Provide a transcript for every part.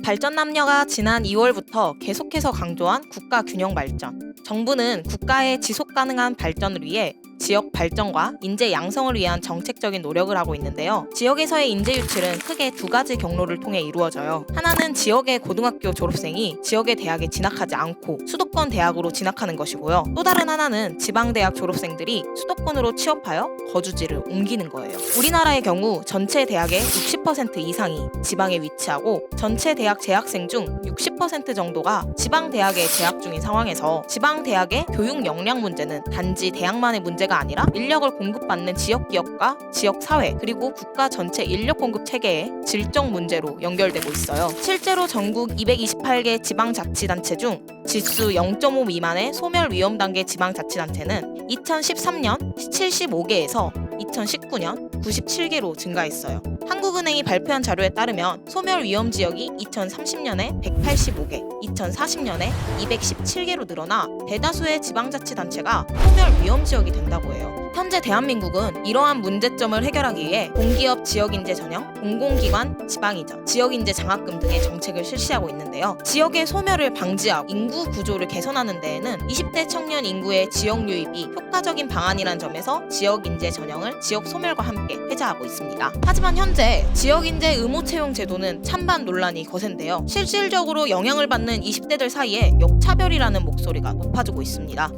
발전남녀가 지난 2월부터 계속해서 강조한 국가 균형 발전. 정부는 국가의 지속 가능한 발전을 위해 지역 발전과 인재 양성을 위한 정책적인 노력을 하고 있는데요. 지역에서의 인재 유출은 크게 두 가지 경로를 통해 이루어져요. 하나는 지역의 고등학교 졸업생이 지역의 대학에 진학하지 않고 수도권 대학으로 진학하는 것이고요. 또 다른 하나는 지방대학 졸업생들이 수도권으로 취업하여 거주지를 옮기는 거예요. 우리나라의 경우 전체 대학의 60% 이상이 지방에 위치하고 전체 대학 재학생 중 60% 정도가 지방대학에 재학 중인 상황에서 지방대학의 교육 역량 문제는 단지 대학만의 문제가 아니라 인력을 공급받는 지역기업과 지역사회 그리고 국가 전체 인력 공급 체계의 질적 문제로 연결되고 있어요. 실제로 전국 228개 지방자치단체 중 지수 0.5 미만의 소멸 위험 단계 지방자치단체는 2013년 75개에서 2019년 97개로 증가했어요. 한국은행이 발표한 자료에 따르면 소멸 위험 지역이 2030년에 185개, 2040년에 217개로 늘어나 대다수의 지방자치단체가 소멸 위험 지역이 된다고 해요. 현재 대한민국은 이러한 문제점을 해결하기 위해 공기업 지역인재 전형, 공공기관 지방이전, 지역인재 장학금 등의 정책을 실시하고 있는데요. 지역의 소멸을 방지하고 인구 구조를 개선하는 데에는 20대 청년 인구의 지역 유입이 효과적인 방안이란 점에서 지역인재 전형을 지역 소멸과 함께 회자하고 있습니다. 하지만 현재 지역인재 의무 채용 제도는 찬반 논란이 거센데요. 실질적으로 영향을 받는 20대들 사이에 역차별이라는 목소리가 높아지고 있습니다.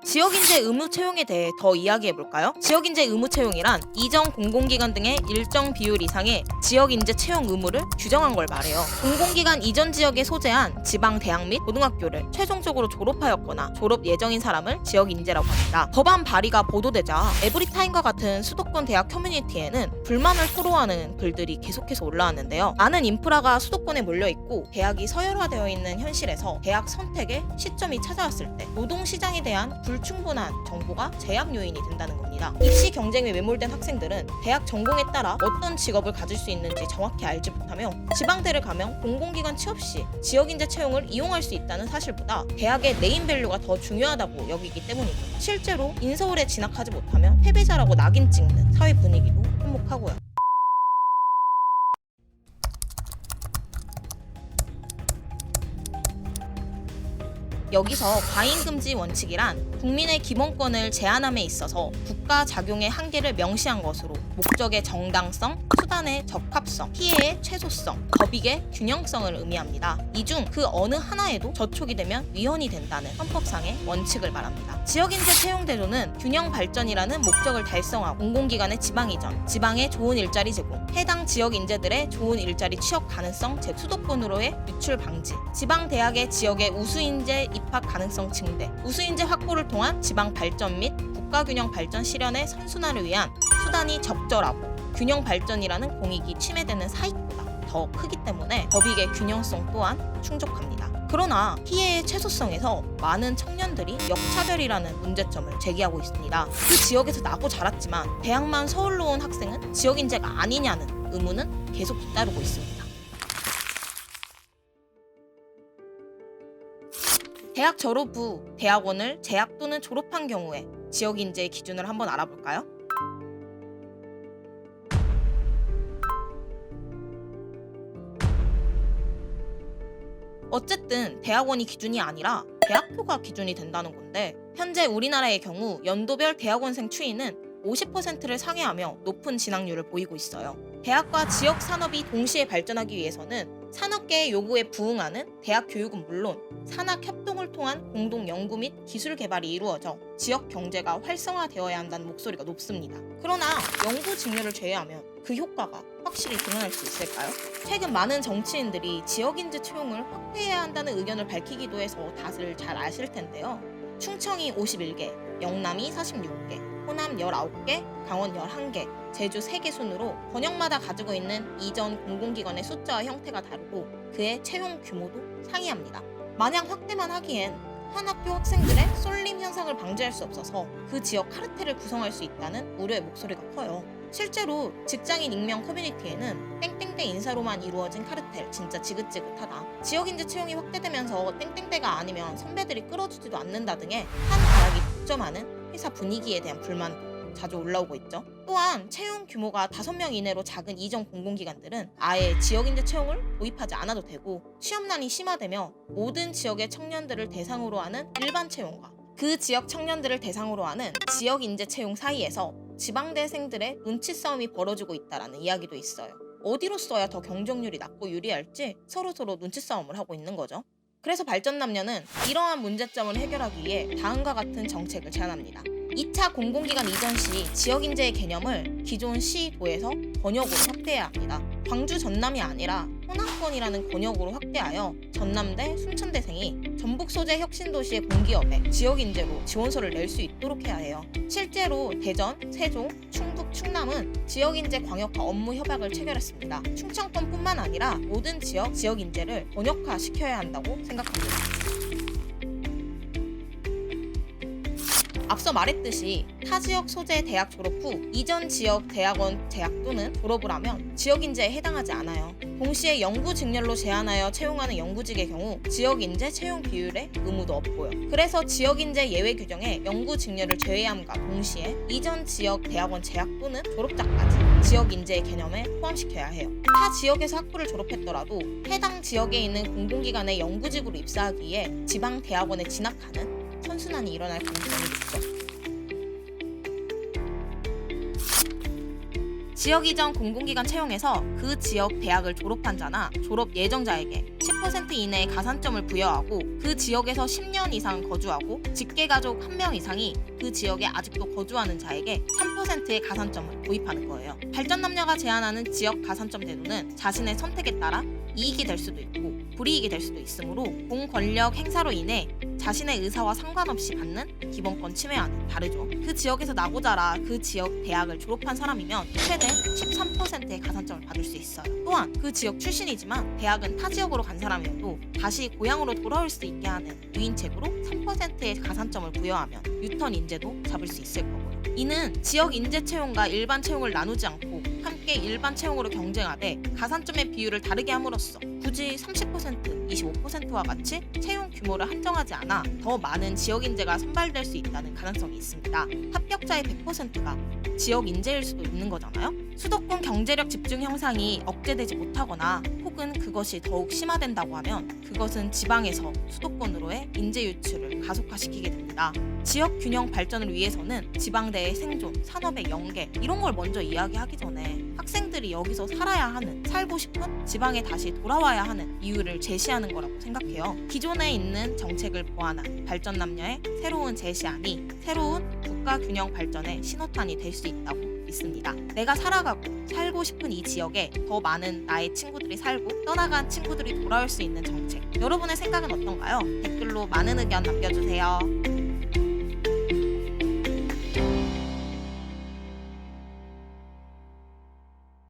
지역인재 의무 채용에 대해 더 이야기해볼까요? 지역인재 의무 채용이란 이전 공공기관 등의 일정 비율 이상의 지역인재 채용 의무를 규정한 걸 말해요. 공공기관 이전 지역에 소재한 지방대학 및 고등학교를 최종적으로 졸업하였거나 졸업 예정인 사람을 지역인재라고 합니다. 법안 발의가 보도되자 에브리타임과 같은 수도권 대학 커뮤니티에는 불만을 토로하는 글들이 계속해서 올라왔는데요. 많은 인프라가 수도권에 몰려있고 대학이 서열화되어 있는 현실에서 대학 선택의 시점이 찾아왔을 때 노동시장에 대한 불충분한 정보가 제약 요인이 된다는 겁니다. 입시 경쟁에 매몰된 학생들은 대학 전공에 따라 어떤 직업을 가질 수 있는지 정확히 알지 못하며 지방대를 가면 공공기관 취업 시 지역인재 채용을 이용할 수 있다는 사실보다 대학의 네임밸류가 더 중요하다고 여기기 때문이죠. 실제로 인서울에 진학하지 못하면 패배자라고 낙인 찍는 사회 분위기도 한몫하고요. 여기서 과잉금지 원칙이란 국민의 기본권을 제한함에 있어서 국가 작용의 한계를 명시한 것으로 목적의 정당성, 수단의 적합성, 피해의 최소성, 법익의 균형성을 의미합니다. 이 중 그 어느 하나에도 저촉이 되면 위헌이 된다는 헌법상의 원칙을 말합니다. 지역인재 채용제도는 균형 발전이라는 목적을 달성하고 공공기관의 지방 이전, 지방의 좋은 일자리 제공, 해당 지역 인재들의 좋은 일자리 취업 가능성 제고, 수도권으로의 유출 방지, 지방 대학의 지역의 우수인재 입학 가능성 증대, 우수인재 확보를 통한 지방 발전 및 국가균형 발전 실현의 선순환을 위한 수단이 적절하고 균형 발전이라는 공익이 침해되는 사익보다 더 크기 때문에 법익의 균형성 또한 충족합니다. 그러나 피해의 최소성에서 많은 청년들이 역차별이라는 문제점을 제기하고 있습니다. 그 지역에서 나고 자랐지만 대학만 서울로 온 학생은 지역인재가 아니냐는 의문은 계속 잇따르고 있습니다. 대학 졸업 후 대학원을 재학 또는 졸업한 경우에 지역인재의 기준을 한번 알아볼까요? 어쨌든 대학원이 기준이 아니라 대학교가 기준이 된다는 건데 현재 우리나라의 경우 연도별 대학원생 추이는 50%를 상회하며 높은 진학률을 보이고 있어요. 대학과 지역 산업이 동시에 발전하기 위해서는 산업계의 요구에 부응하는 대학 교육은 물론 산학 협동을 통한 공동 연구 및 기술 개발이 이루어져 지역 경제가 활성화되어야 한다는 목소리가 높습니다. 그러나 연구 직렬을 제외하면 그 효과가 확실히 드러날 수 있을까요? 최근 많은 정치인들이 지역인재 채용을 확대해야 한다는 의견을 밝히기도 해서 다들 잘 아실 텐데요. 충청이 51개, 영남이 46개, 호남 19개, 강원 11개, 제주 3개 순으로 번역마다 가지고 있는 이전 공공기관의 숫자와 형태가 다르고 그의 채용 규모도 상이합니다. 마냥 확대만 하기엔 한 학교 학생들의 쏠림 현상을 방지할 수 없어서 그 지역 카르텔을 구성할 수 있다는 우려의 목소리가 커요. 실제로 직장인 익명 커뮤니티에는 땡땡대 인사로만 이루어진 카르텔 진짜 지긋지긋하다, 지역인재 채용이 확대되면서 땡땡대가 아니면 선배들이 끌어주지도 않는다 등의 한 가락이 독점하는 회사 분위기에 대한 불만도 자주 올라오고 있죠. 또한 채용 규모가 5명 이내로 작은 이전 공공기관들은 아예 지역인재 채용을 도입하지 않아도 되고, 취업난이 심화되며 모든 지역의 청년들을 대상으로 하는 일반 채용과 그 지역 청년들을 대상으로 하는 지역인재 채용 사이에서 지방대생들의 눈치 싸움이 벌어지고 있다는 이야기도 있어요. 어디로 써야 더 경쟁률이 낮고 유리할지 서로서로 눈치 싸움을 하고 있는 거죠. 그래서 발전남녀는 이러한 문제점을 해결하기 위해 다음과 같은 정책을 제안합니다. 2차 공공기관 이전 시 지역인재의 개념을 기존 시, 도에서 번역으로 확대해야 합니다. 광주 전남이 아니라 호남권이라는 번역으로 확대하여 전남대, 순천대생이 전북 소재 혁신도시의 공기업에 지역인재로 지원서를 낼 수 있도록 해야 해요. 실제로 대전, 세종, 충북, 충남은 지역인재 광역화 업무 협약을 체결했습니다. 충청권뿐만 아니라 모든 지역인재를 번역화시켜야 한다고 생각합니다. 앞서 말했듯이 타 지역 소재 대학 졸업 후 이전 지역 대학원 재학 또는 졸업을 하면 지역인재에 해당하지 않아요. 동시에 연구 직렬로 제한하여 채용하는 연구직의 경우 지역인재 채용 비율에 의무도 없고요. 그래서 지역인재 예외 규정에 연구 직렬을 제외함과 동시에 이전 지역 대학원 재학 또는 졸업자까지 지역인재의 개념에 포함시켜야 해요. 타 지역에서 학부를 졸업했더라도 해당 지역에 있는 공공기관의 연구직으로 입사하기 위해 지방 대학원에 진학하는 선순환이 일어날 가능성이 있죠. 지역 이전 공공기관 채용에서 그 지역 대학을 졸업한 자나 졸업 예정자에게 10% 이내의 가산점을 부여하고, 그 지역에서 10년 이상 거주하고 직계가족 1명 이상이 그 지역에 아직도 거주하는 자에게 3%의 가산점을 도입하는 거예요. 발전남녀가 제안하는 지역 가산점 제도는 자신의 선택에 따라 이익이 될 수도 있고 불이익이 될 수도 있으므로 공권력 행사로 인해 자신의 의사와 상관없이 받는 기본권 침해와는 다르죠. 그 지역에서 나고 자라 그 지역 대학을 졸업한 사람이면 최대 13%의 가산점을 받을 수 있어요. 또한 그 지역 출신이지만 대학은 타 지역으로 간 사람이어도 다시 고향으로 돌아올 수 있게 하는 유인책으로 3%의 가산점을 부여하면 유턴 인재도 잡을 수 있을 거고요. 이는 지역 인재 채용과 일반 채용을 나누지 않고 함께 일반 채용으로 경쟁하되 가산점의 비율을 다르게 함으로써 굳이 30%, 25%와 같이 채용 규모를 한정하지 않아 더 많은 지역 인재가 선발될 수 있다는 가능성이 있습니다. 합격자의 100%가 지역 인재일 수도 있는 거잖아요. 수도권 경제력 집중 형상이 억제되지 못하거나 혹은 그것이 더욱 심화된다고 하면 그것은 지방에서 수도권으로의 인재 유출을 가속화시키게 됩니다. 지역 균형 발전을 위해서는 지방대의 생존, 산업의 연계 이런 걸 먼저 이야기하기 전에 학생들이 여기서 살아야 하는, 살고 싶은 지방에 다시 돌아와야 하는 이유를 제시하는 거라고 생각해요. 기존에 있는 정책을 보완한 발전남녀의 새로운 제시안이 새로운 국가 균형 발전의 신호탄이 될 수 있다고 믿습니다. 내가 살아가고 살고 싶은 이 지역에 더 많은 나의 친구들이 살고 떠나간 친구들이 돌아올 수 있는 정책, 여러분의 생각은 어떤가요? 댓글로 많은 의견 남겨주세요.